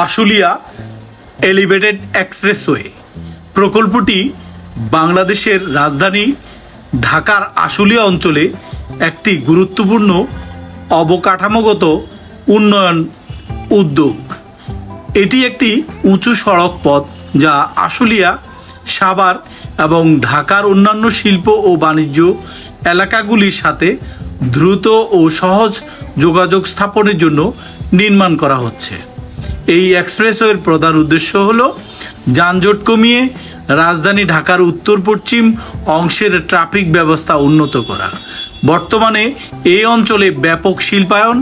Ashulia elevated expressway প্রকল্পটি বাংলাদেশের রাজধানী ঢাকার আশুলিয়া অঞ্চলে একটি গুরুত্বপূর্ণ অবকাঠামোগত উন্নয়ন উদ্যোগ। এটি একটি উঁচু সড়ক পথ যা আশুলিয়া, সাভার এবং ঢাকার অন্যান্য শিল্প ও বাণিজ্য এলাকাগুলির সাথে দ্রুত ও সহজ যোগাযোগ স্থাপনের জন্য নির্মাণ করা হচ্ছে। এই এক্সপ্রেসওয়ের প্রধান উদ্দেশ্য হল যানজট কমিয়ে রাজধানী ঢাকার উত্তর পশ্চিম অংশের ট্রাফিক ব্যবস্থা উন্নত করা। বর্তমানে এই অঞ্চলে ব্যাপক শিল্পায়ন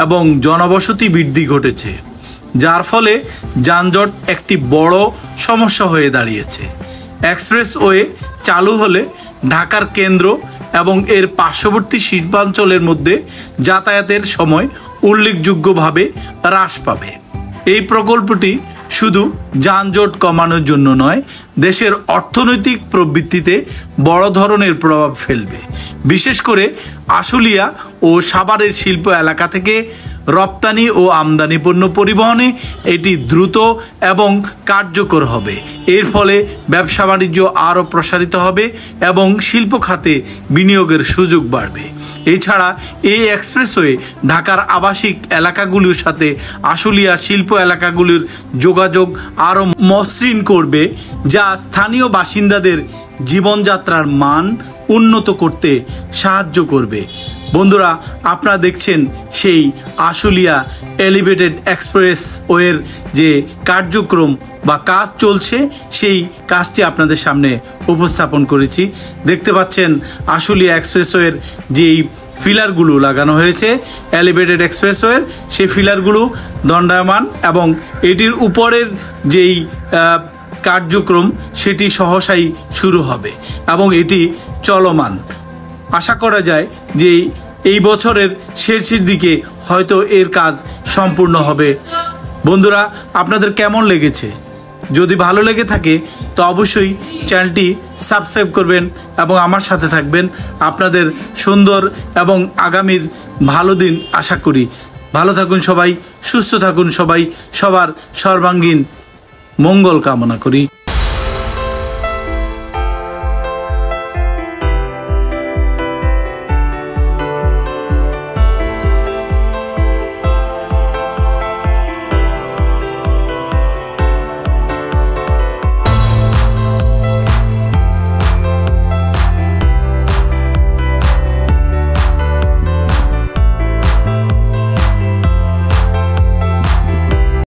এবং জনবসতি বৃদ্ধি ঘটেছে, যার ফলে যানজট একটি বড় সমস্যা হয়ে দাঁড়িয়েছে। এক্সপ্রেসওয়ে চালু হলে ঢাকার কেন্দ্র এবং এর পার্শ্ববর্তী শিল্পাঞ্চলের মধ্যে যাতায়াতের সময় উল্লেখযোগ্যভাবে হ্রাস পাবে। এই প্রকল্পটি শুধু যানজট কমানোর জন্য নয়, দেশের অর্থনৈতিক প্রবৃদ্ধিতে বড় ধরনের প্রভাব ফেলবে। বিশেষ করে আশুলিয়া ও সাভারের শিল্প এলাকা থেকে রপ্তানি ও আমদানি পণ্য পরিবহনে এটি দ্রুত এবং কার্যকর হবে। এর ফলে ব্যবসা বাণিজ্য আরও প্রসারিত হবে এবং শিল্প খাতে বিনিয়োগের সুযোগ বাড়বে। এছাড়া এই এক্সপ্রেসওয়ে ঢাকার আবাসিক এলাকাগুলির সাথে আশুলিয়া শিল্প এলাকাগুলির যোগাযোগ আরও মসৃণ করবে, যা স্থানীয় বাসিন্দাদের জীবনযাত্রার মান উন্নত করতে সাহায্য করবে। বন্ধুরা, আপনারা দেখছেন সেই আশুলিয়া এলিভেটেড এক্সপ্রেসওয়ের যে কার্যক্রম বা কাজ চলছে, সেই কাজটি আপনাদের সামনে উপস্থাপন করেছি। দেখতে পাচ্ছেন আশুলিয়া এক্সপ্রেসওয়ের যেই ফিলারগুলো লাগানো হয়েছে এলিভেটেড এক্সপ্রেসওয়ের, সেই ফিলারগুলো দণ্ডায়মান এবং এটির উপরের যেই কার্যক্রম সেটি সহসাই শুরু হবে এবং এটি চলমান। আশা করা যায় যে এই বছরের শেষের দিকে হয়তো এর কাজ সম্পূর্ণ হবে। বন্ধুরা, আপনাদের কেমন লেগেছে? যদি ভালো লেগে থাকে তো অবশ্যই চ্যানেলটি সাবস্ক্রাইব করবেন এবং আমার সাথে থাকবেন। আপনাদের সুন্দর এবং আগামীর ভালো দিন আশা করি। ভালো থাকুন সবাই, সুস্থ থাকুন সবাই, সবার সর্বাঙ্গীন মঙ্গল কামনা করি।